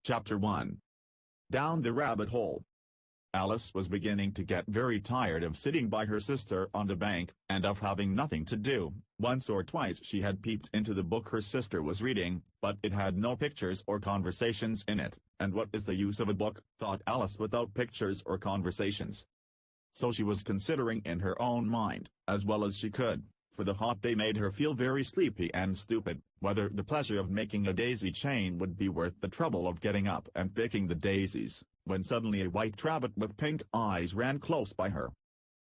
Chapter 1. Down the Rabbit Hole. Alice was beginning to get very tired of sitting by her sister on the bank, and of having nothing to do. Once or twice she had peeped into the book her sister was reading, but it had no pictures or conversations in it, and what is the use of a book, thought Alice, without pictures or conversations? So she was considering in her own mind, as well as she could, for the hot day made her feel very sleepy and stupid, whether the pleasure of making a daisy chain would be worth the trouble of getting up and picking the daisies, when suddenly a white rabbit with pink eyes ran close by her.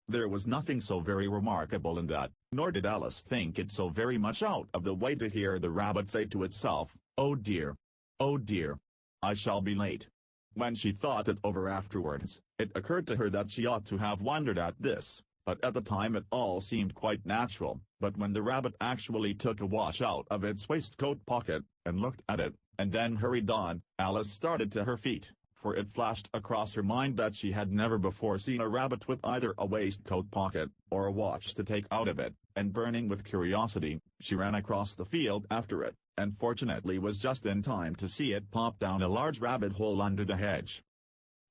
There was nothing so very remarkable in that, nor did Alice think it so very much out of the way to hear the rabbit say to itself, "Oh dear! Oh dear! I shall be late." When she thought it over afterwards, it occurred to her that she ought to have wondered at this, but at the time it all seemed quite natural. But when the rabbit actually took a watch out of its waistcoat pocket, and looked at it, and then hurried on, Alice started to her feet, for it flashed across her mind that she had never before seen a rabbit with either a waistcoat pocket, or a watch to take out of it, and burning with curiosity, she ran across the field after it, and fortunately was just in time to see it pop down a large rabbit hole under the hedge.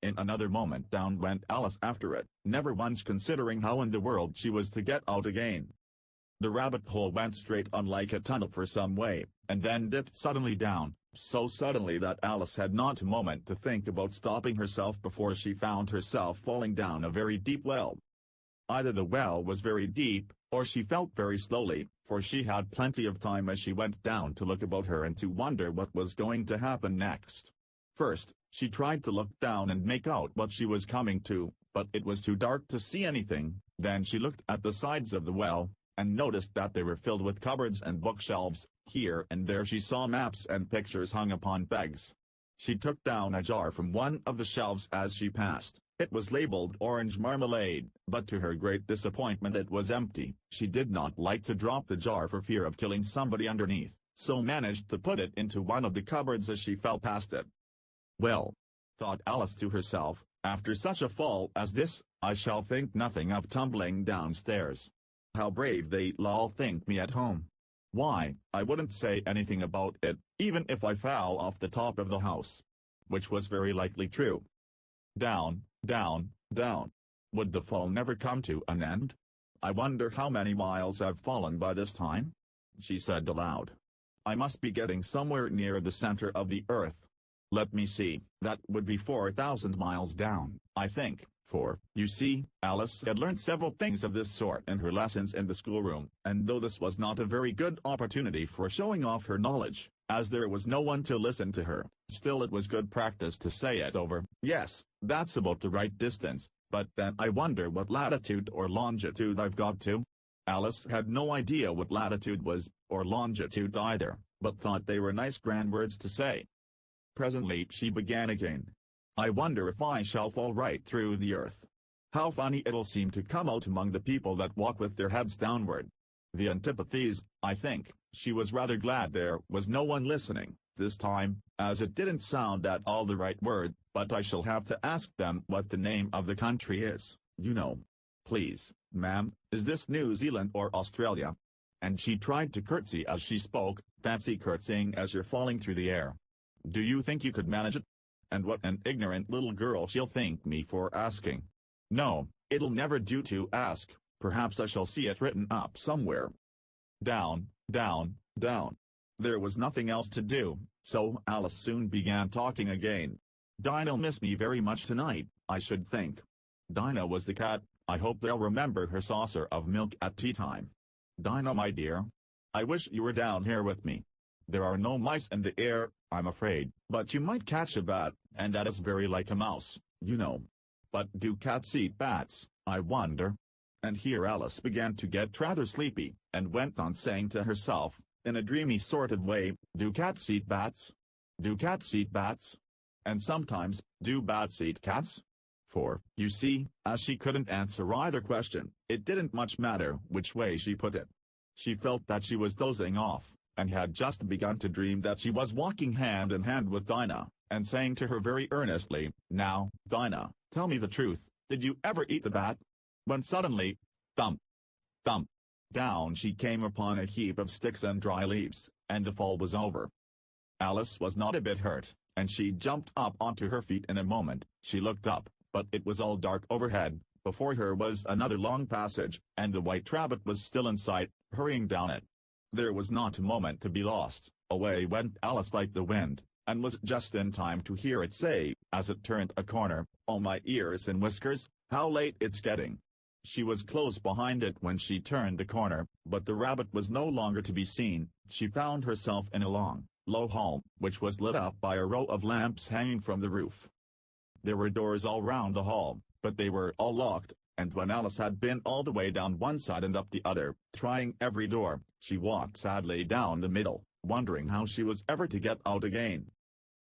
In another moment down went Alice after it, never once considering how in the world she was to get out again. The rabbit hole went straight on like a tunnel for some way, and then dipped suddenly down, so suddenly that Alice had not a moment to think about stopping herself before she found herself falling down a very deep well. Either the well was very deep, or she felt very slowly, for she had plenty of time as she went down to look about her and to wonder what was going to happen next. First, she tried to look down and make out what she was coming to, but it was too dark to see anything. Then she looked at the sides of the well, and noticed that they were filled with cupboards and bookshelves. Here and there she saw maps and pictures hung upon pegs. She took down a jar from one of the shelves as she passed. It was labeled orange marmalade, but to her great disappointment it was empty. She did not like to drop the jar for fear of killing somebody underneath, so managed to put it into one of the cupboards as she fell past it. "Well," thought Alice to herself, "after such a fall as this, I shall think nothing of tumbling downstairs. How brave they'll all think me at home. Why, I wouldn't say anything about it, even if I fell off the top of the house." Which was very likely true. Down, down, down. Would the fall never come to an end? "I wonder how many miles I've fallen by this time?" she said aloud. "I must be getting somewhere near the center of the earth. Let me see, that would be 4,000 miles down, I think." For, you see, Alice had learnt several things of this sort in her lessons in the schoolroom, and though this was not a very good opportunity for showing off her knowledge, as there was no one to listen to her, still it was good practice to say it over. "Yes, that's about the right distance, but then I wonder what latitude or longitude I've got to." Alice had no idea what latitude was, or longitude either, but thought they were nice grand words to say. Presently she began again. "I wonder if I shall fall right through the earth. How funny it'll seem to come out among the people that walk with their heads downward. The antipathies, I think." She was rather glad there was no one listening, this time, as it didn't sound at all the right word. "But I shall have to ask them what the name of the country is, you know. Please, ma'am, is this New Zealand or Australia?" And she tried to curtsy as she spoke. Fancy curtsying as you're falling through the air. "Do you think you could manage it? And what an ignorant little girl she'll think me for asking. No, it'll never do to ask. Perhaps I shall see it written up somewhere." Down, down, down. There was nothing else to do, so Alice soon began talking again. "Dinah'll miss me very much tonight, I should think. Dinah was the cat. I hope they'll remember her saucer of milk at tea time. Dinah, my dear, I wish you were down here with me. There are no mice in the air, I'm afraid, but you might catch a bat, and that is very like a mouse, you know. But do cats eat bats, I wonder?" And here Alice began to get rather sleepy, and went on saying to herself, in a dreamy sort of way, "Do cats eat bats? Do cats eat bats? And sometimes, do bats eat cats?" For, you see, as she couldn't answer either question, it didn't much matter which way she put it. She felt that she was dozing off, and had just begun to dream that she was walking hand in hand with Dinah, and saying to her very earnestly, "Now, Dinah, tell me the truth, did you ever eat the bat?" When suddenly, thump, thump, down she came upon a heap of sticks and dry leaves, and the fall was over. Alice was not a bit hurt, and she jumped up onto her feet in a moment. She looked up, but it was all dark overhead. Before her was another long passage, and the white rabbit was still in sight, hurrying down it. There was not a moment to be lost. Away went Alice like the wind, and was just in time to hear it say, as it turned a corner, "Oh my ears and whiskers, how late it's getting." She was close behind it when she turned the corner, but the rabbit was no longer to be seen. She found herself in a long, low hall, which was lit up by a row of lamps hanging from the roof. There were doors all round the hall, but they were all locked, and when Alice had been all the way down one side and up the other, trying every door, she walked sadly down the middle, wondering how she was ever to get out again.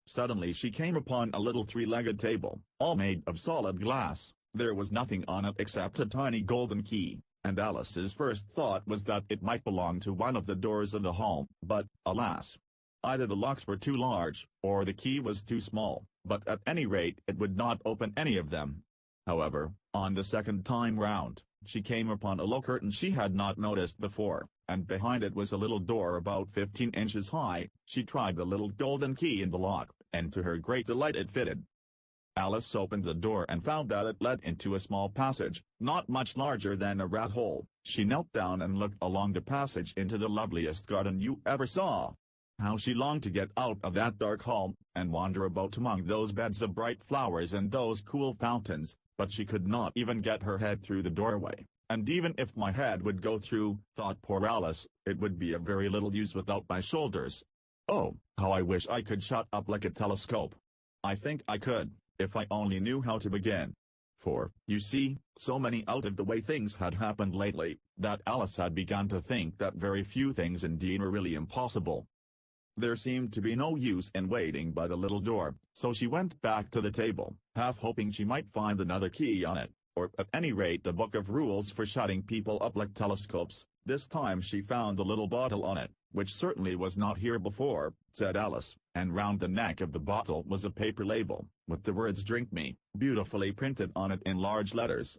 Suddenly she came upon a little three-legged table, all made of solid glass. There was nothing on it except a tiny golden key, and Alice's first thought was that it might belong to one of the doors of the hall, but, alas! Either the locks were too large, or the key was too small, but at any rate it would not open any of them. However, on the second time round, she came upon a low curtain she had not noticed before, and behind it was a little door about 15 inches high. She tried the little golden key in the lock, and to her great delight it fitted. Alice opened the door and found that it led into a small passage, not much larger than a rat hole. She knelt down and looked along the passage into the loveliest garden you ever saw. How she longed to get out of that dark hall, and wander about among those beds of bright flowers and those cool fountains, but she could not even get her head through the doorway, and even if my head would go through, thought poor Alice, it would be of very little use without my shoulders. Oh, how I wish I could shut up like a telescope. I think I could, if I only knew how to begin. For, you see, so many out-of-the-way things had happened lately, that Alice had begun to think that very few things indeed were really impossible. There seemed to be no use in waiting by the little door, so she went back to the table, half hoping she might find another key on it, or at any rate a book of rules for shutting people up like telescopes. This time she found a little bottle on it, which certainly was not here before, said Alice, and round the neck of the bottle was a paper label, with the words "Drink Me," beautifully printed on it in large letters.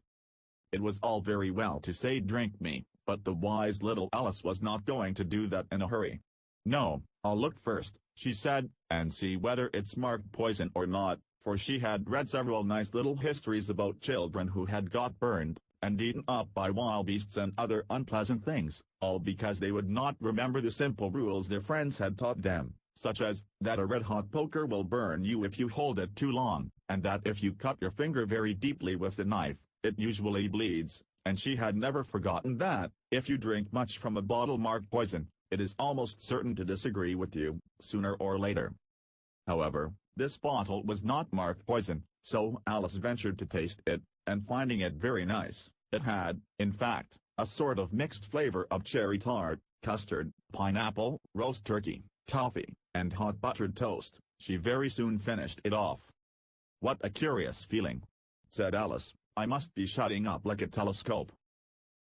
It was all very well to say "Drink me," but the wise little Alice was not going to do that in a hurry. "No, I'll look first," she said, "and see whether it's marked poison or not," for she had read several nice little histories about children who had got burned, and eaten up by wild beasts and other unpleasant things, all because they would not remember the simple rules their friends had taught them, such as, that a red-hot poker will burn you if you hold it too long, and that if you cut your finger very deeply with the knife, it usually bleeds, and she had never forgotten that, if you drink much from a bottle marked poison, it is almost certain to disagree with you, sooner or later. However, this bottle was not marked poison, so Alice ventured to taste it, and finding it very nice, it had, in fact, a sort of mixed flavor of cherry tart, custard, pineapple, roast turkey, toffee, and hot buttered toast. She very soon finished it off. "What a curious feeling," said Alice. "I must be shutting up like a telescope."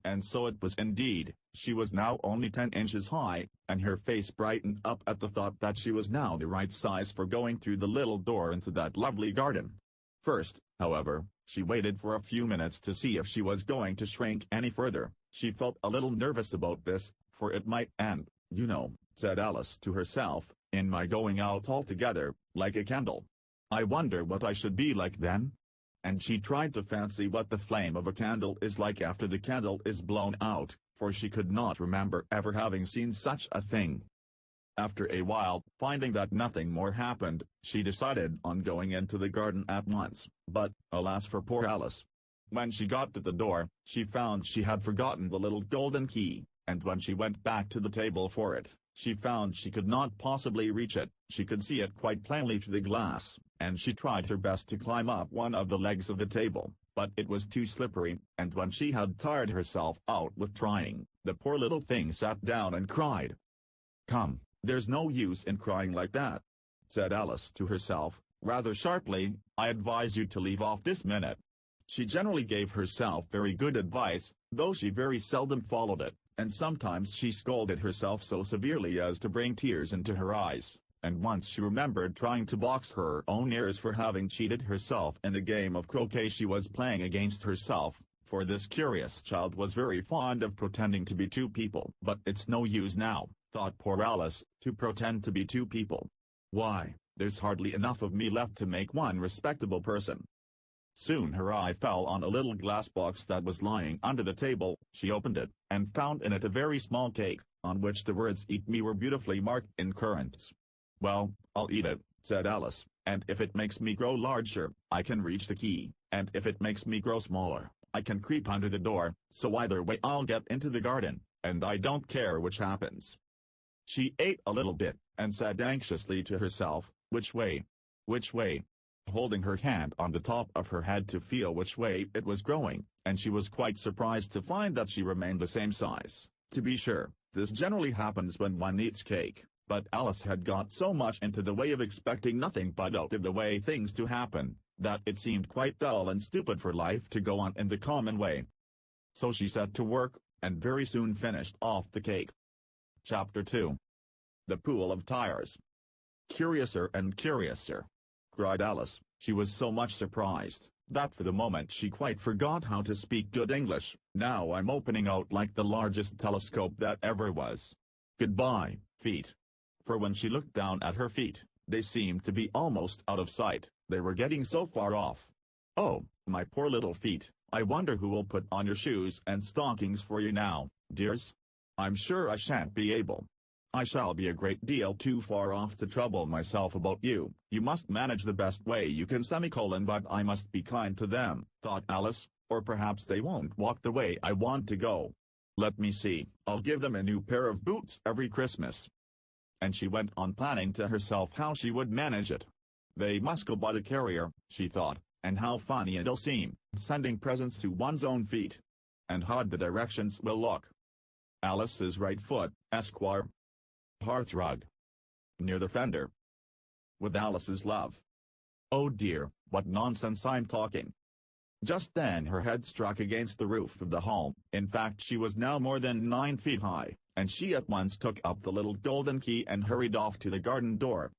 And so it was indeed. She was now only 10 inches high, and her face brightened up at the thought that she was now the right size for going through the little door into that lovely garden. First, however, she waited for a few minutes to see if she was going to shrink any further. She felt a little nervous about this, for it might end, you know, said Alice to herself, in my going out altogether, like a candle. I wonder what I should be like then? And she tried to fancy what the flame of a candle is like after the candle is blown out, for she could not remember ever having seen such a thing. After a while, finding that nothing more happened, she decided on going into the garden at once, but, alas for poor Alice. When she got to the door, she found she had forgotten the little golden key, and when she went back to the table for it, she found she could not possibly reach it. She could see it quite plainly through the glass, and she tried her best to climb up one of the legs of the table, but it was too slippery, and when she had tired herself out with trying, the poor little thing sat down and cried. "Come, there's no use in crying like that," said Alice to herself, rather sharply. "I advise you to leave off this minute." She generally gave herself very good advice, though she very seldom followed it, and sometimes she scolded herself so severely as to bring tears into her eyes, and once she remembered trying to box her own ears for having cheated herself in the game of croquet she was playing against herself, for this curious child was very fond of pretending to be two people. But it's no use now, thought poor Alice, to pretend to be two people. Why, There's hardly enough of me left to make one respectable person." Soon her eye fell on a little glass box that was lying under the table. She opened it, and found in it a very small cake, on which the words "Eat me" were beautifully marked in currants. "Well, I'll eat it," said Alice, "and if it makes me grow larger, I can reach the key, and if it makes me grow smaller, I can creep under the door, so either way I'll get into the garden, and I don't care which happens." She ate a little bit, and said anxiously to herself, "Which way? Which way?" holding her hand on the top of her head to feel which way it was growing, and she was quite surprised to find that she remained the same size. To be sure, this generally happens when one eats cake, but Alice had got so much into the way of expecting nothing but out of the way things to happen, that it seemed quite dull and stupid for life to go on in the common way. So she set to work, and very soon finished off the cake. Chapter 2. The Pool of Tires. "Curiouser and curiouser!" cried Alice. She was so much surprised, that for the moment she quite forgot how to speak good English. "Now I'm opening out like the largest telescope that ever was. Goodbye, feet." For when she looked down at her feet, they seemed to be almost out of sight, they were getting so far off. "Oh, my poor little feet, I wonder who will put on your shoes and stockings for you now, dears? I'm sure I shan't be able. I shall be a great deal too far off to trouble myself about you. You must manage the best way you can but I must be kind to them," thought Alice, "or perhaps they won't walk the way I want to go. Let me see, I'll give them a new pair of boots every Christmas." And she went on planning to herself how she would manage it. "They must go by the carrier," she thought, "and how funny it'll seem, sending presents to one's own feet. And how the directions will look. Alice's right foot, Esquire. Hearthrug. Near the fender. With Alice's love." Oh dear, what nonsense I'm talking. Just then her head struck against the roof of the home. In fact, she was now more than 9 feet high, and she at once took up the little golden key and hurried off to the garden door.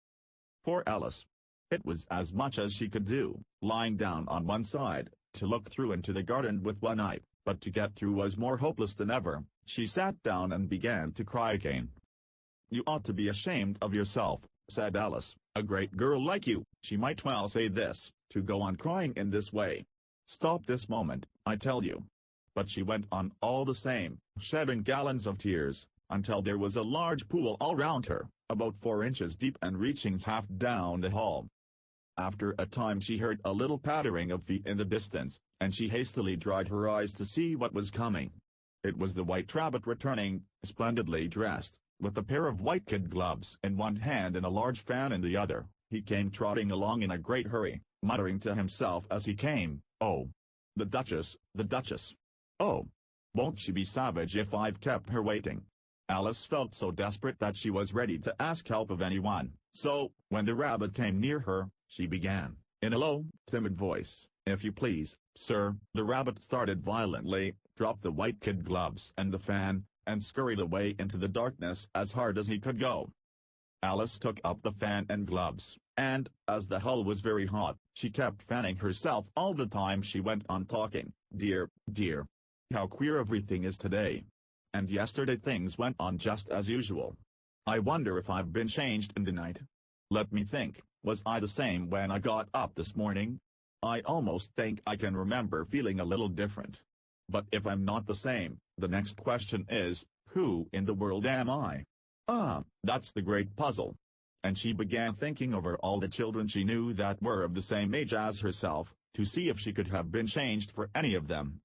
Poor Alice! It was as much as she could do, lying down on one side, to look through into the garden with one eye, but to get through was more hopeless than ever. She sat down and began to cry again. "You ought to be ashamed of yourself," said Alice. "A great girl like you," she might well say this, "to go on crying in this way. Stop this moment, I tell you." But she went on all the same, shedding gallons of tears, until there was a large pool all round her, about 4 inches deep and reaching half down the hall. After a time she heard a little pattering of feet in the distance, and she hastily dried her eyes to see what was coming. It was the White Rabbit returning, splendidly dressed, with a pair of white kid gloves in one hand and a large fan in the other. He came trotting along in a great hurry, muttering to himself as he came, "Oh, the Duchess, the Duchess! Oh, won't she be savage if I've kept her waiting?" Alice felt so desperate that she was ready to ask help of anyone, so, when the rabbit came near her, she began, in a low, timid voice, "If you please, sir." The rabbit started violently, dropped the white kid gloves and the fan, and scurried away into the darkness as hard as he could go. Alice took up the fan and gloves, and, as the hull was very hot, she kept fanning herself all the time she went on talking. "Dear, dear! How queer everything is today. And yesterday things went on just as usual. I wonder if I've been changed in the night. Let me think, was I the same when I got up this morning? I almost think I can remember feeling a little different. But if I'm not the same, the next question is, who in the world am I? That's the great puzzle." And she began thinking over all the children she knew that were of the same age as herself, to see if she could have been changed for any of them.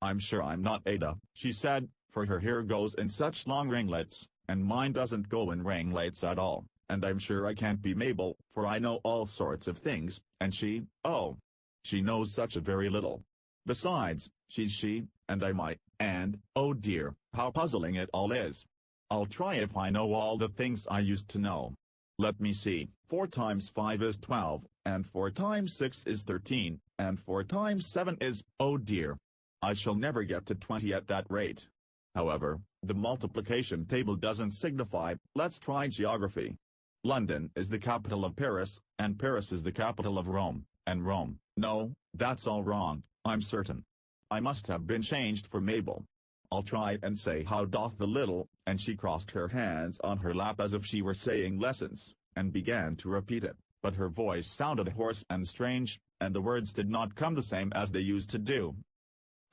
"I'm sure I'm not Ada," she said, "for her hair goes in such long ringlets, and mine doesn't go in ringlets at all, and I'm sure I can't be Mabel, for I know all sorts of things, and she knows such a very little. Besides, she's she, and I might, and, oh dear, how puzzling it all is. I'll try if I know all the things I used to know. Let me see, 4 times 5 is 12, and 4 times 6 is 13, and 4 times 7 is, oh dear. I shall never get to 20 at that rate. However, the multiplication table doesn't signify. Let's try geography. London is the capital of Paris, and Paris is the capital of Rome, and Rome, no, that's all wrong, I'm certain. I must have been changed for Mabel. I'll try and say how doth the little," and she crossed her hands on her lap as if she were saying lessons, and began to repeat it, but her voice sounded hoarse and strange, and the words did not come the same as they used to do.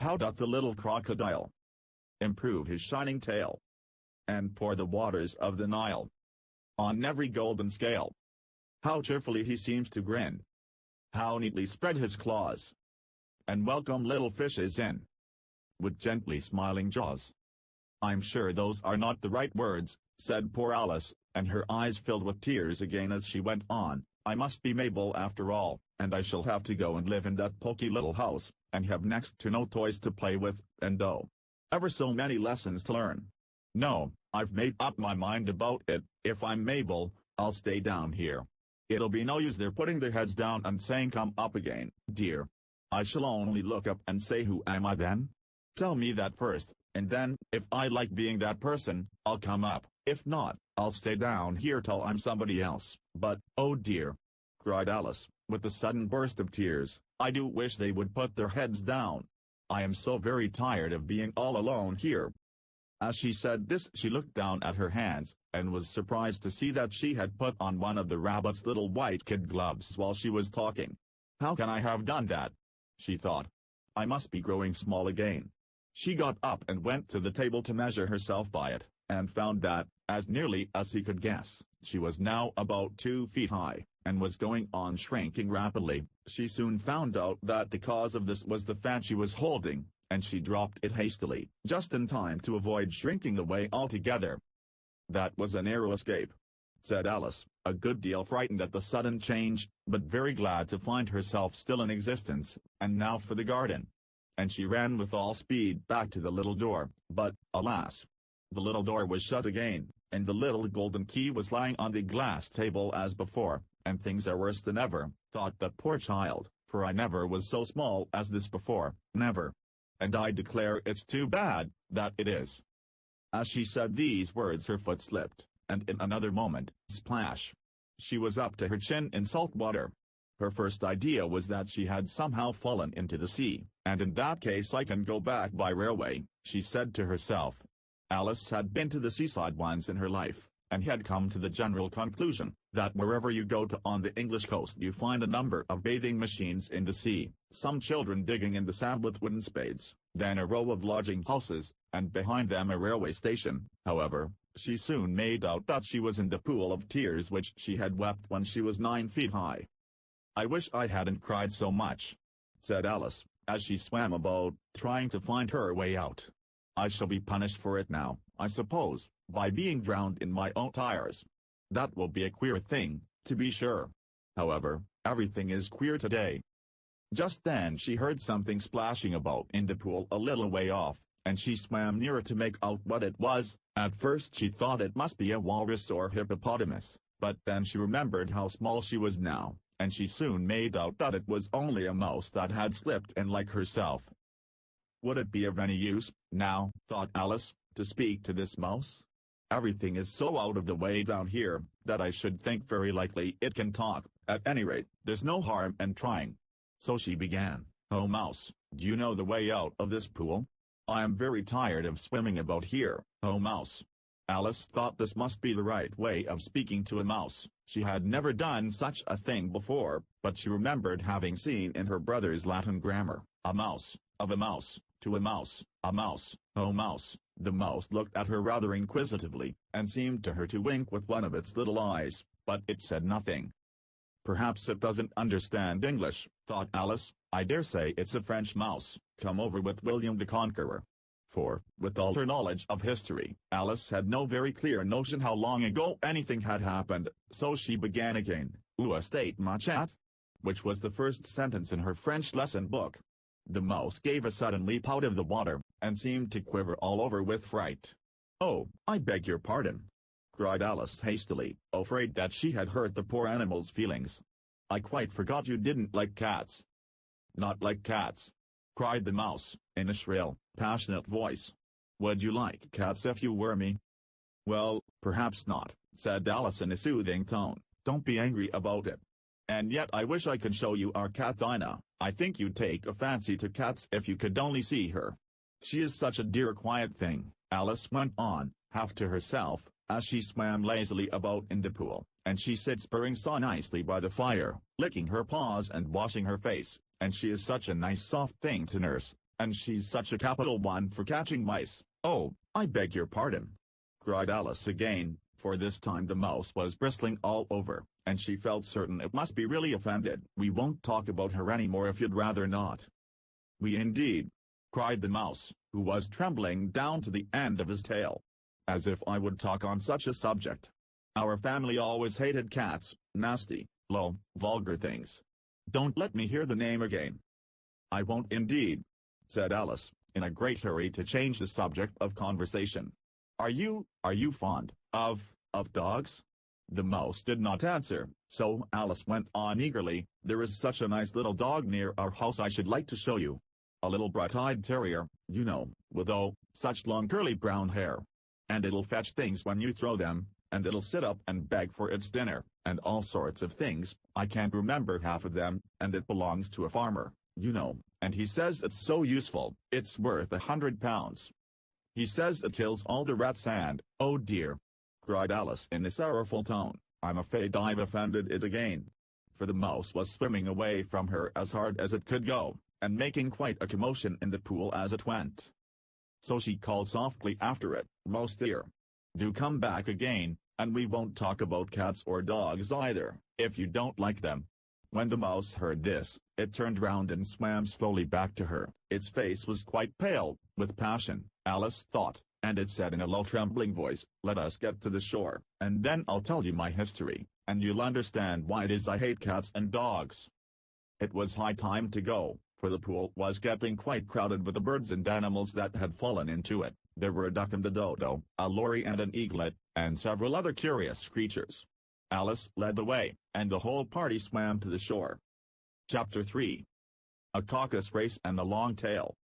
How doth the little crocodile improve his shining tail, and pour the waters of the Nile on every golden scale? How cheerfully he seems to grin, how neatly spread his claws, and welcome little fishes in with gently smiling jaws. I'm sure those are not the right words, said poor Alice, and her eyes filled with tears again as she went on. I must be Mabel after all, and I shall have to go and live in that poky little house, and have next to no toys to play with, and ever so many lessons to learn. No, I've made up my mind about it. If I'm Mabel, I'll stay down here. It'll be no use their putting their heads down and saying come up again, dear. I shall only look up and say who am I then? Tell me that first, and then, if I like being that person, I'll come up. If not, I'll stay down here till I'm somebody else. But, oh dear, cried Alice, with a sudden burst of tears, I do wish they would put their heads down. I am so very tired of being all alone here. As she said this, she looked down at her hands, and was surprised to see that she had put on one of the rabbit's little white kid gloves while she was talking. How can I have done that? She thought. I must be growing small again. She got up and went to the table to measure herself by it, and found that, as nearly as he could guess, she was now about 2 feet high, and was going on shrinking rapidly. She soon found out that the cause of this was the fan she was holding, and she dropped it hastily, just in time to avoid shrinking away altogether. That was a narrow escape, said Alice, a good deal frightened at the sudden change, but very glad to find herself still in existence. And now for the garden. And she ran with all speed back to the little door, but, alas! The little door was shut again, and the little golden key was lying on the glass table as before, and things are worse than ever, thought that poor child, for I never was so small as this before, never. And I declare it's too bad, that it is. As she said these words her foot slipped, and in another moment, splash! She was up to her chin in salt water. Her first idea was that she had somehow fallen into the sea, and in that case I can go back by railway, she said to herself. Alice had been to the seaside once in her life, and had come to the general conclusion that wherever you go to on the English coast you find a number of bathing machines in the sea, some children digging in the sand with wooden spades, then a row of lodging houses, and behind them a railway station. However, she soon made out that she was in the pool of tears which she had wept when she was 9 feet high. I wish I hadn't cried so much, said Alice, as she swam about, trying to find her way out. I shall be punished for it now, I suppose, by being drowned in my own tears. That will be a queer thing, to be sure. However, everything is queer today. Just then she heard something splashing about in the pool a little way off, and she swam nearer to make out what it was. At first she thought it must be a walrus or hippopotamus, but then she remembered how small she was now, and she soon made out that it was only a mouse that had slipped in like herself. Would it be of any use, now, thought Alice, to speak to this mouse? Everything is so out of the way down here, that I should think very likely it can talk. At any rate, there's no harm in trying. So she began, Oh mouse, do you know the way out of this pool? I am very tired of swimming about here, oh mouse. Alice thought this must be the right way of speaking to a mouse. She had never done such a thing before, but she remembered having seen in her brother's Latin grammar, a mouse, of a mouse, to a mouse, oh mouse. The mouse looked at her rather inquisitively, and seemed to her to wink with one of its little eyes, but it said nothing. Perhaps it doesn't understand English, thought Alice. I dare say it's a French mouse, come over with William the Conqueror. For, with all her knowledge of history, Alice had no very clear notion how long ago anything had happened, so she began again, Où est ma chat? Which was the first sentence in her French lesson book. The mouse gave a sudden leap out of the water, and seemed to quiver all over with fright. Oh, I beg your pardon, cried Alice hastily, afraid that she had hurt the poor animal's feelings. I quite forgot you didn't like cats. Not like cats, cried the mouse, in a shrill, passionate voice. Would you like cats if you were me? Well, perhaps not, said Alice in a soothing tone. Don't be angry about it. And yet I wish I could show you our cat Dinah. I think you'd take a fancy to cats if you could only see her. She is such a dear quiet thing, Alice went on, half to herself, as she swam lazily about in the pool, and she sits purring so nicely by the fire, licking her paws and washing her face, and she is such a nice soft thing to nurse, and she's such a capital one for catching mice." "Oh, I beg your pardon," cried Alice again, for this time the mouse was bristling all over, and she felt certain it must be really offended. "We won't talk about her anymore if you'd rather not." "We indeed," cried the mouse, who was trembling down to the end of his tail. "As if I would talk on such a subject. Our family always hated cats, nasty, low, vulgar things. Don't let me hear the name again." "I won't indeed," said Alice, in a great hurry to change the subject of conversation. Are you fond of dogs?" The mouse did not answer, so Alice went on eagerly, "There is such a nice little dog near our house I should like to show you. A little bright-eyed terrier, you know, with such long curly brown hair. And it'll fetch things when you throw them, and it'll sit up and beg for its dinner, and all sorts of things, I can't remember half of them, and it belongs to a farmer, you know, and he says it's so useful, it's worth £100. He says it kills all the rats and—" "Oh dear!" cried Alice in a sorrowful tone, "I'm afraid I've offended it again." For the mouse was swimming away from her as hard as it could go, and making quite a commotion in the pool as it went. So she called softly after it, "Mouse dear, do come back again, and we won't talk about cats or dogs either, if you don't like them." When the mouse heard this, it turned round and swam slowly back to her. Its face was quite pale, with passion, Alice thought, and it said in a low trembling voice, "Let us get to the shore, and then I'll tell you my history, and you'll understand why it is I hate cats and dogs." It was high time to go, for the pool was getting quite crowded with the birds and animals that had fallen into it. There were a duck and a dodo, a lory and an eaglet, and several other curious creatures. Alice led the way, and the whole party swam to the shore. Chapter 3. A Caucus Race and a Long Tail.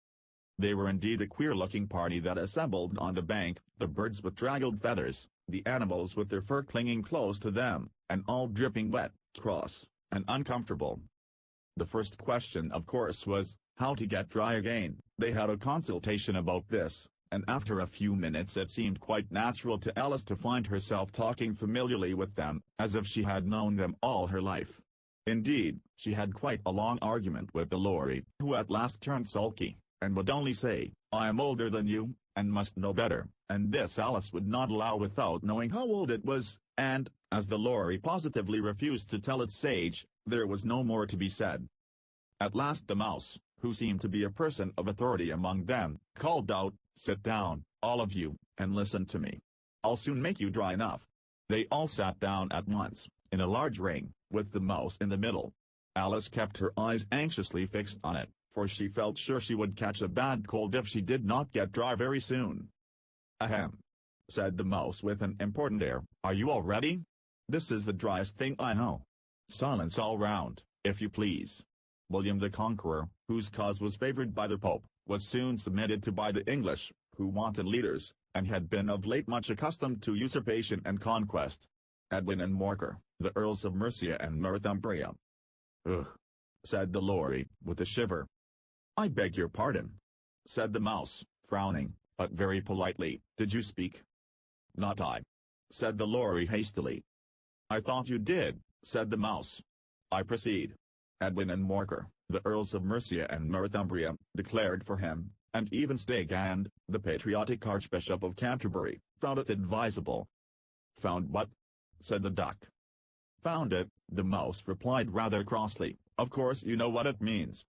They were indeed a queer-looking party that assembled on the bank, the birds with draggled feathers, the animals with their fur clinging close to them, and all dripping wet, cross, and uncomfortable. The first question of course was, how to get dry again. They had a consultation about this, and after a few minutes it seemed quite natural to Alice to find herself talking familiarly with them, as if she had known them all her life. Indeed, she had quite a long argument with the lory, who at last turned sulky, and would only say, "I am older than you, and must know better," and this Alice would not allow without knowing how old it was, and, as the lory positively refused to tell its age, there was no more to be said. At last the mouse, who seemed to be a person of authority among them, called out, "Sit down, all of you, and listen to me. I'll soon make you dry enough." They all sat down at once, in a large ring, with the mouse in the middle. Alice kept her eyes anxiously fixed on it, for she felt sure she would catch a bad cold if she did not get dry very soon. "Ahem," said the mouse with an important air, "are you all ready? This is the driest thing I know. Silence all round, if you please." William the Conqueror, whose cause was favored by the Pope, was soon submitted to by the English, who wanted leaders, and had been of late much accustomed to usurpation and conquest. Edwin and Morcar, the Earls of Mercia and Northumbria. "Ugh," said the lory, with a shiver. "I beg your pardon," said the mouse, frowning, but very politely. "Did you speak?" "Not I," said the lory hastily. "I thought you did," said the mouse. "I proceed. Edwin and Morcar, the Earls of Mercia and Northumbria, declared for him, and even Stigand, the patriotic Archbishop of Canterbury, found it advisable." "Found what?" said the duck. "Found it," the mouse replied rather crossly. "Of course you know what it means."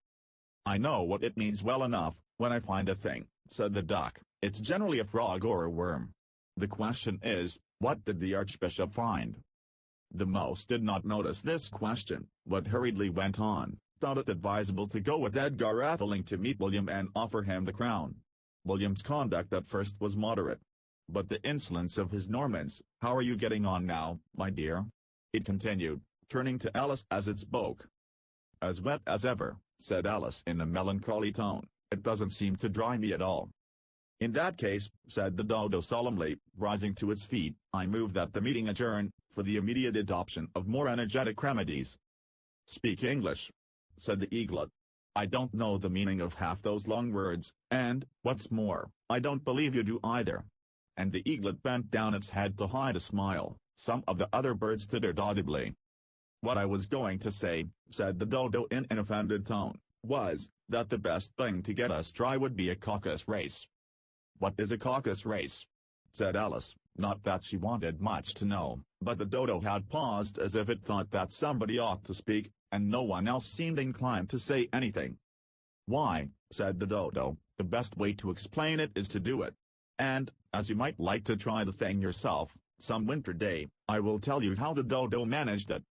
"I know what it means well enough. When I find a thing," said the duck, "it's generally a frog or a worm. The question is, what did the Archbishop find?" The mouse did not notice this question, but hurriedly went on, "Found it advisable to go with Edgar Atheling to meet William and offer him the crown. William's conduct at first was moderate. But the insolence of his Normans—" "How are you getting on now, my dear?" it continued, turning to Alice as it spoke. "As wet as ever," said Alice in a melancholy tone. "It doesn't seem to dry me at all." "In that case," said the dodo solemnly, rising to its feet, "I move that the meeting adjourn, for the immediate adoption of more energetic remedies." "Speak English," said the eaglet. "I don't know the meaning of half those long words, and, what's more, I don't believe you do either." And the eaglet bent down its head to hide a smile, Some of the other birds tittered audibly. "What I was going to say," said the dodo in an offended tone, "was that the best thing to get us dry would be a caucus race." "What is a caucus race?" said Alice, not that she wanted much to know, but the dodo had paused as if it thought that somebody ought to speak, and no one else seemed inclined to say anything. "Why," said the dodo, "the best way to explain it is to do it. And, as you might like to try the thing yourself, some winter day, I will tell you how the dodo managed it."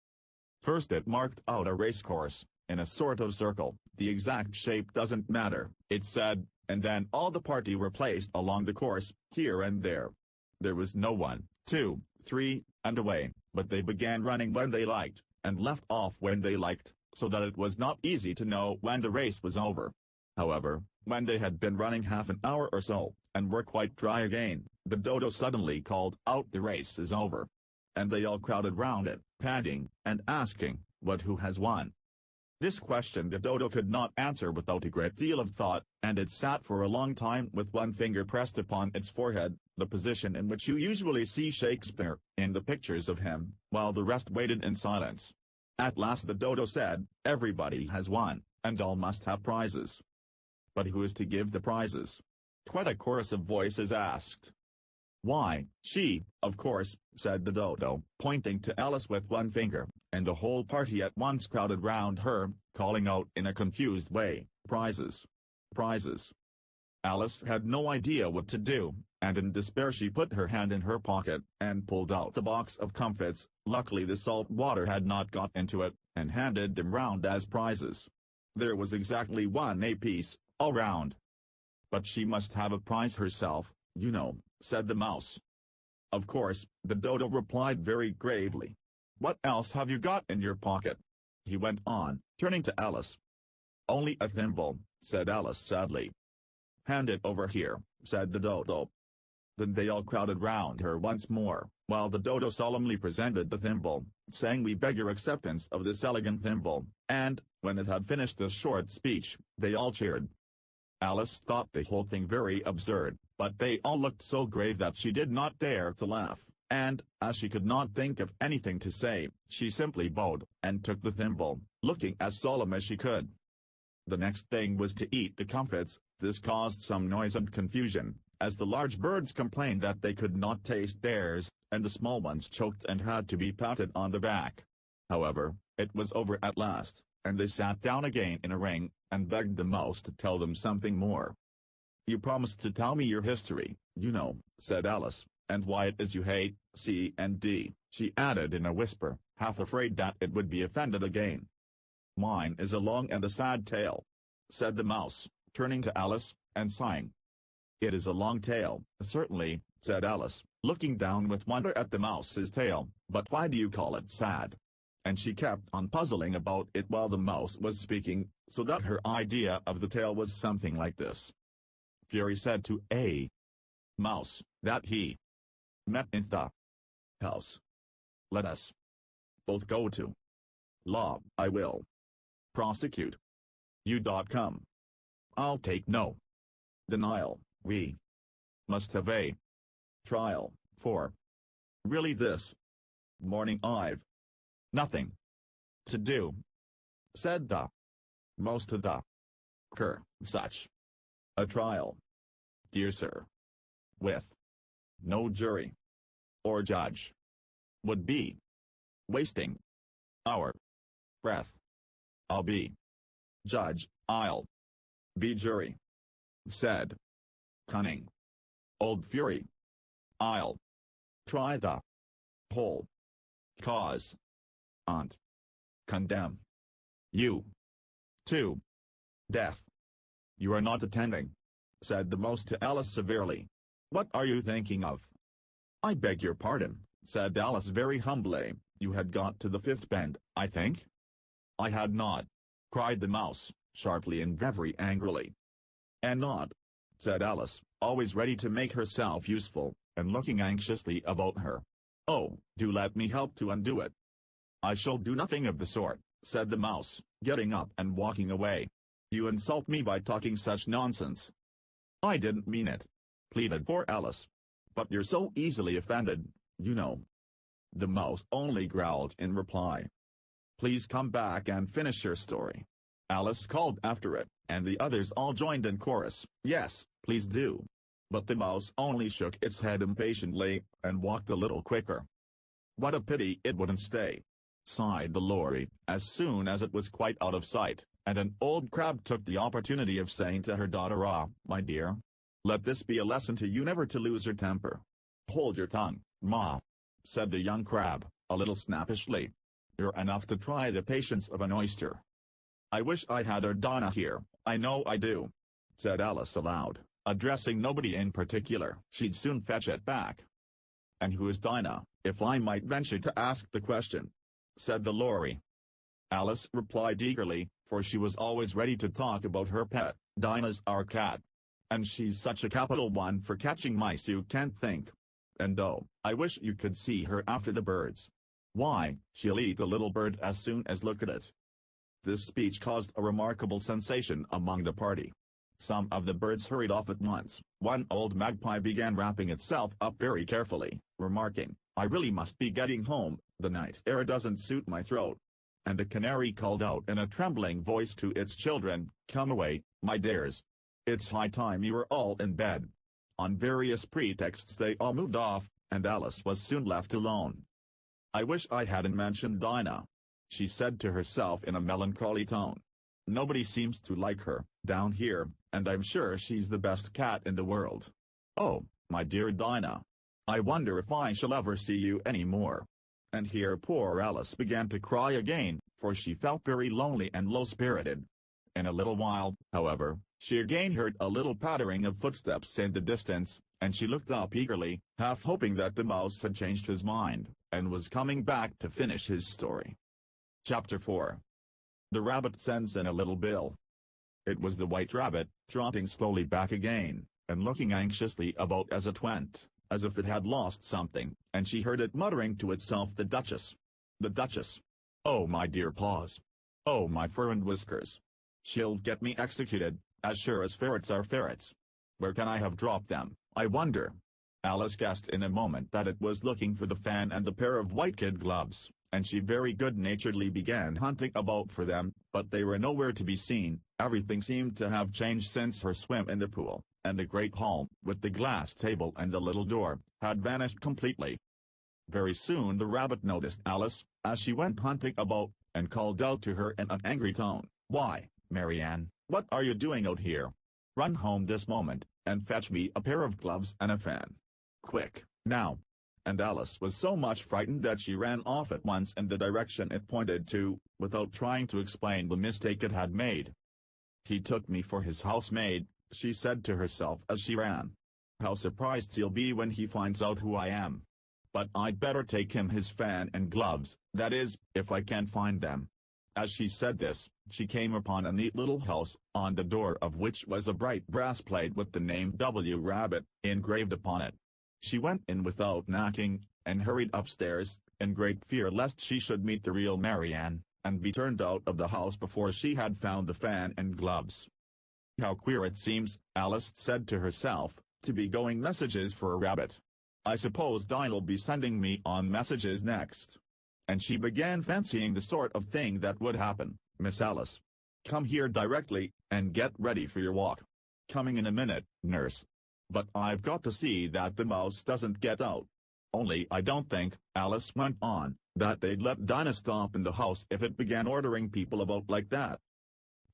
First it marked out a racecourse, in a sort of circle. "The exact shape doesn't matter," it said, and then all the party were placed along the course, here and there. There was no 1, 2, 3, and away, but they began running when they liked, and left off when they liked, so that it was not easy to know when the race was over. However, when they had been running half an hour or so, and were quite dry again, the dodo suddenly called out, "The race is over." And they all crowded round it, panting, and asking, "What, who has won?" This question the dodo could not answer without a great deal of thought, and it sat for a long time with one finger pressed upon its forehead, the position in which you usually see Shakespeare, in the pictures of him, while the rest waited in silence. At last the dodo said, "Everybody has won, and all must have prizes." "But who is to give the prizes?" quite a chorus of voices asked. "Why, she, of course," said the dodo, pointing to Alice with one finger, and the whole party at once crowded round her, calling out in a confused way, "Prizes! Prizes!" Alice had no idea what to do, and in despair she put her hand in her pocket, and pulled out the box of comfits. Luckily the salt water had not got into it, and handed them round as prizes. There was exactly 1 apiece, all round. "But she must have a prize herself, you know," said the mouse. "Of course," the dodo replied very gravely. "What else have you got in your pocket?" he went on, turning to Alice. "Only a thimble," said Alice sadly. "Hand it over here," said the dodo. Then they all crowded round her once more, while the dodo solemnly presented the thimble, saying, "We beg your acceptance of this elegant thimble," and, when it had finished this short speech, they all cheered. Alice thought the whole thing very absurd, but they all looked so grave that she did not dare to laugh, and, as she could not think of anything to say, she simply bowed, and took the thimble, looking as solemn as she could. The next thing was to eat the comfits. This caused some noise and confusion, as the large birds complained that they could not taste theirs, and the small ones choked and had to be patted on the back. However, it was over at last, and they sat down again in a ring, and begged the mouse to tell them something more. "You promised to tell me your history, you know," said Alice, "and why it is you hate C and D," she added in a whisper, half afraid that it would be offended again. "Mine is a long and a sad tale," said the mouse, turning to Alice, and sighing. "It is a long tale, certainly," said Alice, looking down with wonder at the mouse's tail, "but why do you call it sad?" And she kept on puzzling about it while the mouse was speaking, so that her idea of the tale was something like this. Fury said to a mouse, that he met in the house. "Let us both go to law. I will prosecute you.com. I'll take no denial. We must have a trial, for really this morning I've nothing to do," said the mouse to the cur. "Such a trial, dear sir, with no jury or judge, would be wasting our breath. I'll be judge, I'll be jury," said cunning old Fury. "I'll try the whole cause and condemn you to death." "You are not attending," said the mouse to Alice severely. "What are you thinking of?" "I beg your pardon," said Alice very humbly, "you had got to the fifth bend, I think?" "I had not," cried the mouse, sharply and very angrily. "And not," said Alice, always ready to make herself useful, and looking anxiously about her. "Oh, do let me help to undo it." "I shall do nothing of the sort," said the mouse, getting up and walking away. "You insult me by talking such nonsense." "I didn't mean it," pleaded poor Alice. "But you're so easily offended, you know." The mouse only growled in reply. "Please come back and finish your story," Alice called after it, and the others all joined in chorus, "Yes, please do." But the mouse only shook its head impatiently, and walked a little quicker. "What a pity it wouldn't stay," sighed the lorry, as soon as it was quite out of sight, and an old crab took the opportunity of saying to her daughter, "Ah, my dear, let this be a lesson to you never to lose your temper." "Hold your tongue, Ma," said the young crab, a little snappishly. "You're enough to try the patience of an oyster." "I wish I had our Dinah here, I know I do," said Alice aloud, addressing nobody in particular. "She'd soon fetch it back." "And who is Dinah, if I might venture to ask the question?" said the lorry. Alice replied eagerly, for she was always ready to talk about her pet. "Dinah's our cat. And she's such a capital one for catching mice you can't think. And oh, I wish you could see her after the birds. Why, she'll eat a little bird as soon as look at it." This speech caused a remarkable sensation among the party. Some of the birds hurried off at once. One old magpie began wrapping itself up very carefully, remarking, "I really must be getting home, the night air doesn't suit my throat." And a canary called out in a trembling voice to its children, "Come away, my dears. It's high time you were all in bed." On various pretexts they all moved off, and Alice was soon left alone. "I wish I hadn't mentioned Dinah," she said to herself in a melancholy tone. "Nobody seems to like her, down here, and I'm sure she's the best cat in the world. Oh, my dear Dinah, I wonder if I shall ever see you any more." And here poor Alice began to cry again, for she felt very lonely and low-spirited. In a little while, however, she again heard a little pattering of footsteps in the distance, and she looked up eagerly, half hoping that the mouse had changed his mind, and was coming back to finish his story. Chapter 4. The Rabbit Sends in a Little Bill. It was the White Rabbit, trotting slowly back again, and looking anxiously about as it went, as if it had lost something, and she heard it muttering to itself, "The Duchess! The Duchess! Oh my dear paws! Oh my fur and whiskers! She'll get me executed, as sure as ferrets are ferrets. Where can I have dropped them, I wonder?" Alice guessed in a moment that it was looking for the fan and the pair of white kid gloves, and she very good-naturedly began hunting about for them, but they were nowhere to be seen. Everything seemed to have changed since her swim in the pool, and the great hall, with the glass table and the little door, had vanished completely. Very soon the rabbit noticed Alice, as she went hunting about, and called out to her in an angry tone, "Why, Marianne, what are you doing out here? Run home this moment, and fetch me a pair of gloves and a fan. Quick, now." And Alice was so much frightened that she ran off at once in the direction it pointed to, without trying to explain the mistake it had made. "He took me for his housemaid," she said to herself as she ran. "How surprised he'll be when he finds out who I am. But I'd better take him his fan and gloves, that is, if I can find them." As she said this, she came upon a neat little house, on the door of which was a bright brass plate with the name W. Rabbit engraved upon it. She went in without knocking, and hurried upstairs, in great fear lest she should meet the real Marianne, and be turned out of the house before she had found the fan and gloves. "How queer it seems," Alice said to herself, "to be going messages for a rabbit. I suppose Dinah'll be sending me on messages next." And she began fancying the sort of thing that would happen. "Miss Alice, come here directly, and get ready for your walk." "Coming in a minute, nurse. But I've got to see that the mouse doesn't get out. Only I don't think," Alice went on, "that they'd let Dinah stop in the house if it began ordering people about like that."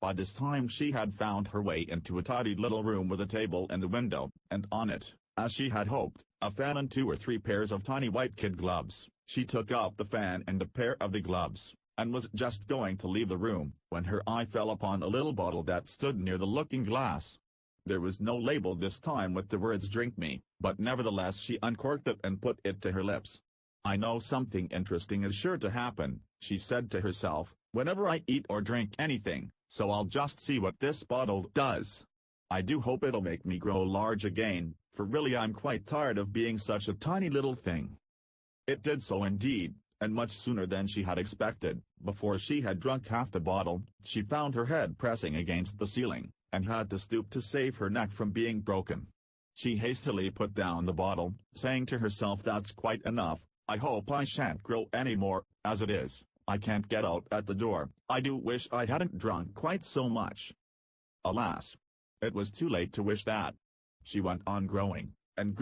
By this time she had found her way into a tidy little room with a table and a window, and on it, as she had hoped, a fan and 2 or 3 pairs of tiny white kid gloves. She took up the fan and a pair of the gloves, and was just going to leave the room, when her eye fell upon a little bottle that stood near the looking-glass. There was no label this time with the words "Drink me," but nevertheless she uncorked it and put it to her lips. "I know something interesting is sure to happen," she said to herself, "whenever I eat or drink anything, so I'll just see what this bottle does. I do hope it'll make me grow large again, for really I'm quite tired of being such a tiny little thing." It did so indeed, and much sooner than she had expected. Before she had drunk half the bottle, she found her head pressing against the ceiling, and had to stoop to save her neck from being broken. She hastily put down the bottle, saying to herself, "That's quite enough, I hope I shan't grow any more. As it is, I can't get out at the door. I do wish I hadn't drunk quite so much." Alas! It was too late to wish that. She went on growing, and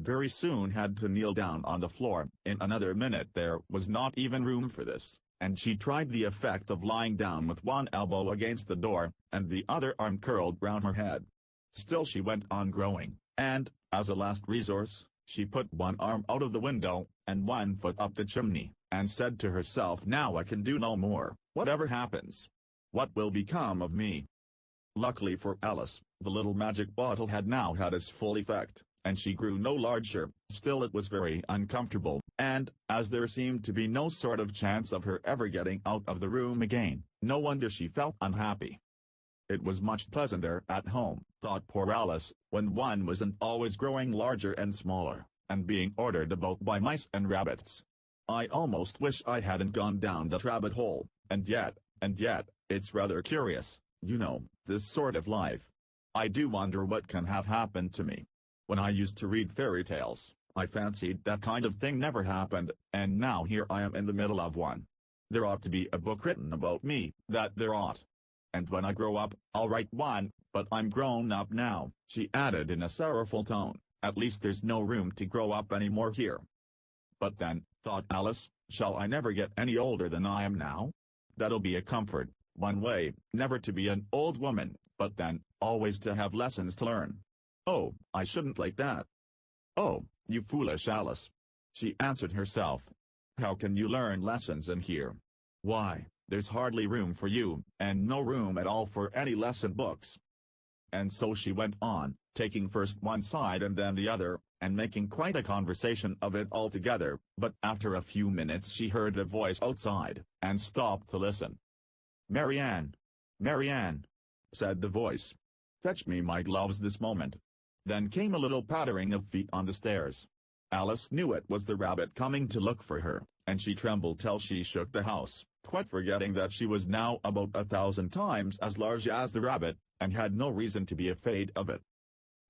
very soon had to kneel down on the floor. In another minute there was not even room for this, and she tried the effect of lying down with one elbow against the door, and the other arm curled round her head. Still she went on growing, and, as a last resource, she put one arm out of the window, and one foot up the chimney, and said to herself, "Now I can do no more. Whatever happens, what will become of me?" Luckily for Alice, the little magic bottle had now had its full effect, and she grew no larger. Still it was very uncomfortable, and, as there seemed to be no sort of chance of her ever getting out of the room again, no wonder she felt unhappy. It was much pleasanter at home, thought poor Alice, when one wasn't always growing larger and smaller, and being ordered about by mice and rabbits. "I almost wish I hadn't gone down that rabbit hole, and yet, it's rather curious, you know, this sort of life. I do wonder what can have happened to me. When I used to read fairy tales, I fancied that kind of thing never happened, and now here I am in the middle of one. There ought to be a book written about me, that there ought. And when I grow up, I'll write one, but I'm grown up now," she added in a sorrowful tone. "At least there's no room to grow up any more here." "But then," thought Alice, "shall I never get any older than I am now? That'll be a comfort, one way, never to be an old woman, but then, always to have lessons to learn. Oh, I shouldn't like that." "Oh, you foolish Alice," she answered herself. "How can you learn lessons in here? Why, there's hardly room for you, and no room at all for any lesson books." And so she went on, taking first one side and then the other, and making quite a conversation of it altogether, but after a few minutes she heard a voice outside, and stopped to listen. "Marianne! Marianne!" said the voice. "Fetch me my gloves this moment." Then came a little pattering of feet on the stairs. Alice knew it was the rabbit coming to look for her, and she trembled till she shook the house, quite forgetting that she was now about 1,000 times as large as the rabbit, and had no reason to be afraid of it.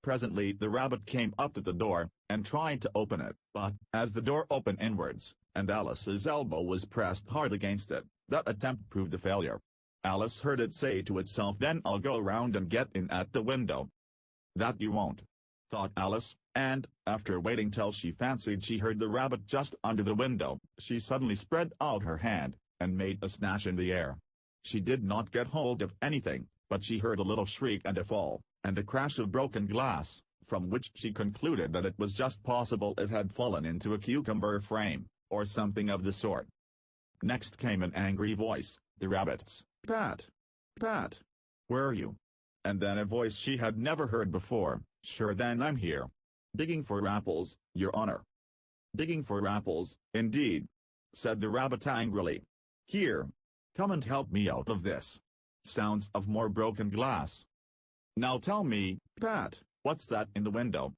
Presently the rabbit came up to the door, and tried to open it, but, as the door opened inwards, and Alice's elbow was pressed hard against it, that attempt proved a failure. Alice heard it say to itself, "Then I'll go round and get in at the window." "That you won't," thought Alice, and, after waiting till she fancied she heard the rabbit just under the window, she suddenly spread out her hand, and made a snatch in the air. She did not get hold of anything, but she heard a little shriek and a fall, and a crash of broken glass, from which she concluded that it was just possible it had fallen into a cucumber frame, or something of the sort. Next came an angry voice, the rabbit's. "Pat! Pat! Where are you?" And then a voice she had never heard before, "Sure then I'm here. Digging for apples, your honor." "Digging for apples, indeed," said the rabbit angrily. "Here. Come and help me out of this. Sounds of more broken glass. Now tell me, Pat, what's that in the window?"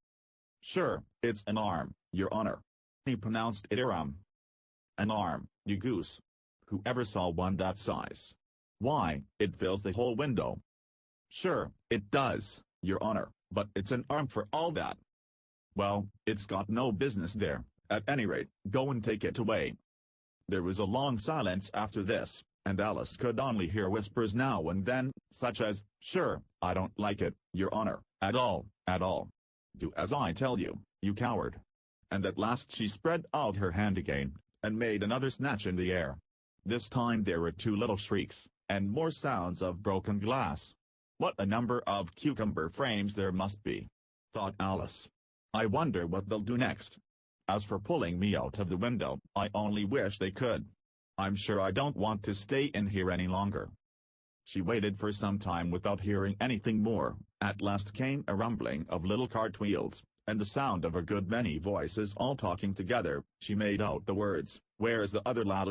"Sure, it's an arm, your honor." He pronounced it "An arm, you goose. Who ever saw one that size? Why, it fills the whole window." "Sure, it does, your honor, but it's an arm for all that." "Well, it's got no business there. At any rate, go and take it away." There was a long silence after this, and Alice could only hear whispers now and then, such as, "Sure, I don't like it, your honor, at all, at all. Do as I tell you, you coward." And at last she spread out her hand again, and made another snatch in the air. This time there were two little shrieks, and more sounds of broken glass. "What a number of cucumber frames there must be," thought Alice. "I wonder what they'll do next. As for pulling me out of the window, I only wish they could. I'm sure I don't want to stay in here any longer." She waited for some time without hearing anything more. At last came a rumbling of little cartwheels, and the sound of a good many voices all talking together. She made out the words, "Where's the other lad? ?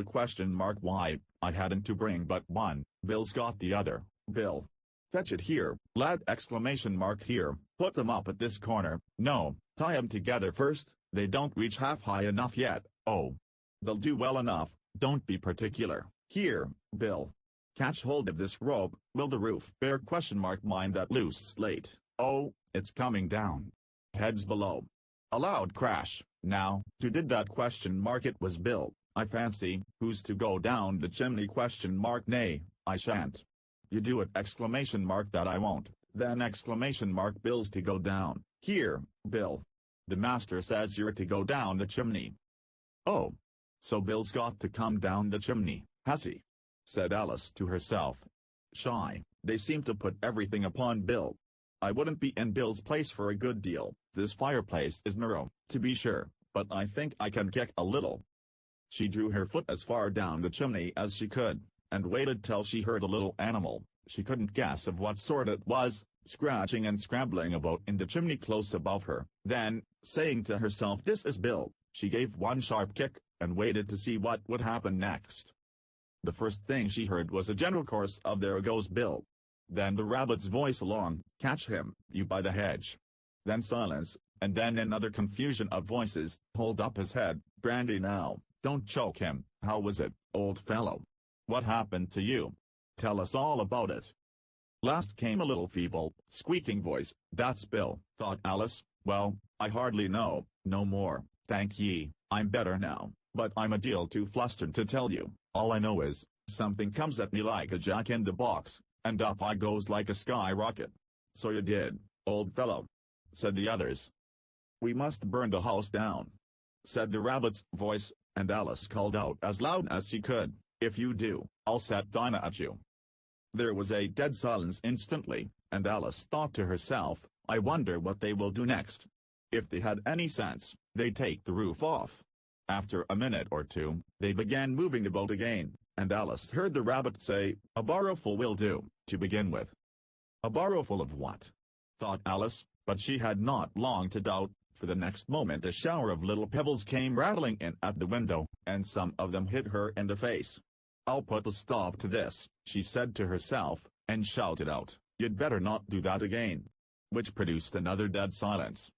Why, I hadn't to bring but one. Bill's got the other. Bill. Fetch it here, lad! ! Here, put them up at this corner. No, tie 'em together first, they don't reach half high enough yet. Oh, they'll do well enough, don't be particular. Here, Bill. Catch hold of this rope. Will the roof bear ? Mind that loose slate. Oh, it's coming down. Heads below." A loud crash, Now, who did that ? It was Bill, I fancy. Who's to go down the chimney ? Nay, I shan't. You do it ! That I won't. Then ! Bill's to go down. Here, Bill. The master says you're to go down the chimney. Oh. So Bill's got to come down the chimney, has he? Said Alice to herself. Shy, they seem to put everything upon Bill. I wouldn't be in Bill's place for a good deal. This fireplace is narrow, to be sure, but I think I can kick a little. She drew her foot as far down the chimney as she could, and waited till she heard a little animal, she couldn't guess of what sort it was, scratching and scrambling about in the chimney close above her. Then, saying to herself, this is Bill, she gave one sharp kick, and waited to see what would happen next. The first thing she heard was a general chorus of there goes Bill. Then the rabbit's voice along, catch him, you by the hedge. Then silence, and then another confusion of voices, hold up his head, brandy now, don't choke him. How was it, old fellow? What happened to you? Tell us all about it. Last came a little feeble, squeaking voice. That's Bill, thought Alice. Well, I hardly know, no more, thank ye, I'm better now, but I'm a deal too flustered to tell you. All I know is, something comes at me like a jack-in-the-box, and up I goes like a skyrocket. So you did, old fellow, said the others. We must burn the house down, said the rabbit's voice, and Alice called out as loud as she could, if you do, I'll set Dinah at you. There was a dead silence instantly, and Alice thought to herself, I wonder what they will do next. If they had any sense, they'd take the roof off. After a minute or two, they began moving the boat again, and Alice heard the rabbit say, a barrowful will do, to begin with. A barrowful of what? Thought Alice, but she had not long to doubt, for the next moment a shower of little pebbles came rattling in at the window, and some of them hit her in the face. I'll put a stop to this, she said to herself, and shouted out, you'd better not do that again. Which produced another dead silence.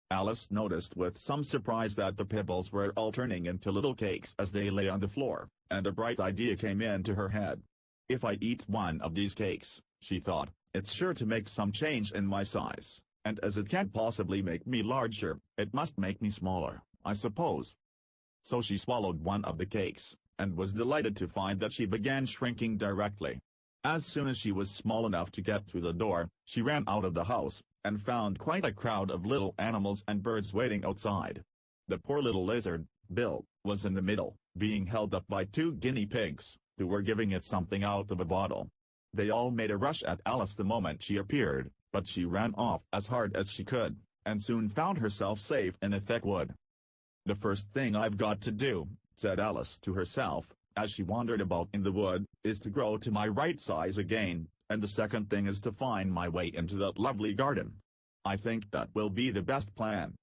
Alice noticed with some surprise that the pebbles were all turning into little cakes as they lay on the floor, and a bright idea came into her head. If I eat one of these cakes, she thought, it's sure to make some change in my size, and as it can't possibly make me larger, it must make me smaller, I suppose. So she swallowed one of the cakes, and was delighted to find that she began shrinking directly. As soon as she was small enough to get through the door, she ran out of the house, and found quite a crowd of little animals and birds waiting outside. The poor little lizard, Bill, was in the middle, being held up by 2 guinea pigs, who were giving it something out of a bottle. They all made a rush at Alice the moment she appeared, but she ran off as hard as she could, and soon found herself safe in a thick wood. The first thing I've got to do, said Alice to herself, as she wandered about in the wood, is to grow to my right size again, and the second thing is to find my way into that lovely garden. I think that will be the best plan.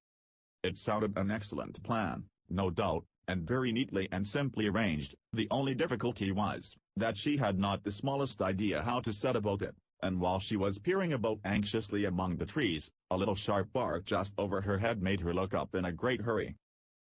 It sounded an excellent plan, no doubt, and very neatly and simply arranged. The only difficulty was, that she had not the smallest idea how to set about it, and while she was peering about anxiously among the trees, a little sharp bark just over her head made her look up in a great hurry.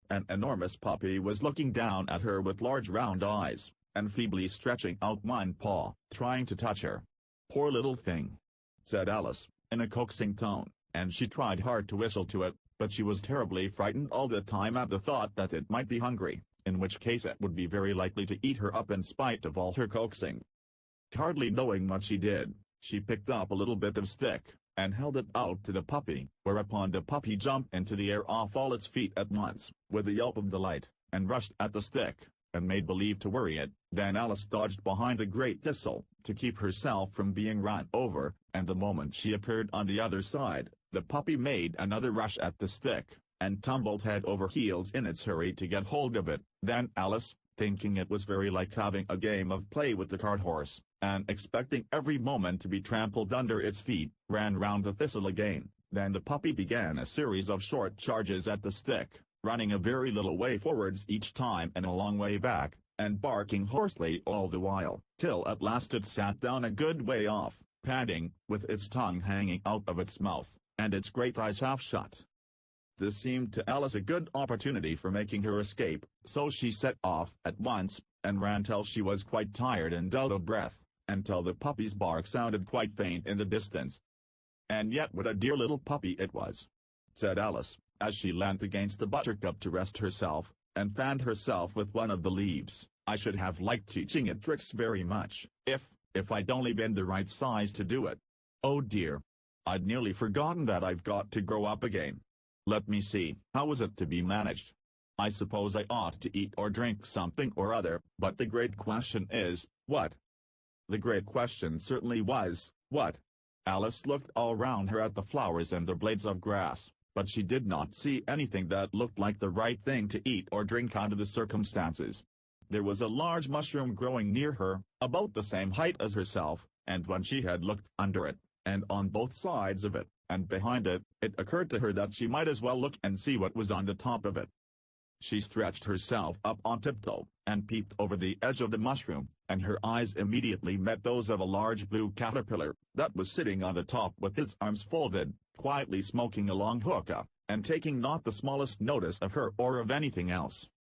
An enormous puppy was looking down at her with large round eyes, and feebly stretching out one paw, trying to touch her. Poor little thing, said Alice, in a coaxing tone, and she tried hard to whistle to it, but she was terribly frightened all the time at the thought that it might be hungry, in which case it would be very likely to eat her up in spite of all her coaxing. Hardly knowing what she did, she picked up a little bit of stick, and held it out to the puppy, whereupon the puppy jumped into the air off all its feet at once, with a yelp of delight, and rushed at the stick, and made believe to worry it. Then Alice dodged behind a great thistle, to keep herself from being run over, and the moment she appeared on the other side, the puppy made another rush at the stick, and tumbled head over heels in its hurry to get hold of it. Then Alice, thinking it was very like having a game of play with the cart horse, and expecting every moment to be trampled under its feet, ran round the thistle again. Then the puppy began a series of short charges at the stick, running a very little way forwards each time and a long way back, and barking hoarsely all the while, till at last it sat down a good way off, panting, with its tongue hanging out of its mouth, and its great eyes half shut. This seemed to Alice a good opportunity for making her escape, so she set off at once, and ran till she was quite tired and out of breath, until the puppy's bark sounded quite faint in the distance. And yet what a dear little puppy it was, said Alice, As she leant against the buttercup to rest herself, and fanned herself with one of the leaves, "I should have liked teaching it tricks very much, if I'd only been the right size to do it. Oh dear. I'd nearly forgotten that I've got to grow up again. Let me see, how is it to be managed? I suppose I ought to eat or drink something or other, but the great question is, what?" The great question certainly was, what? Alice looked all round her at the flowers and the blades of grass, but she did not see anything that looked like the right thing to eat or drink under the circumstances. There was a large mushroom growing near her, about the same height as herself, and when she had looked under it, and on both sides of it, and behind it, it occurred to her that she might as well look and see what was on the top of it. She stretched herself up on tiptoe, and peeped over the edge of the mushroom, and her eyes immediately met those of a large blue caterpillar, that was sitting on the top with its arms folded, quietly smoking a long hookah, and taking not the smallest notice of her or of anything else.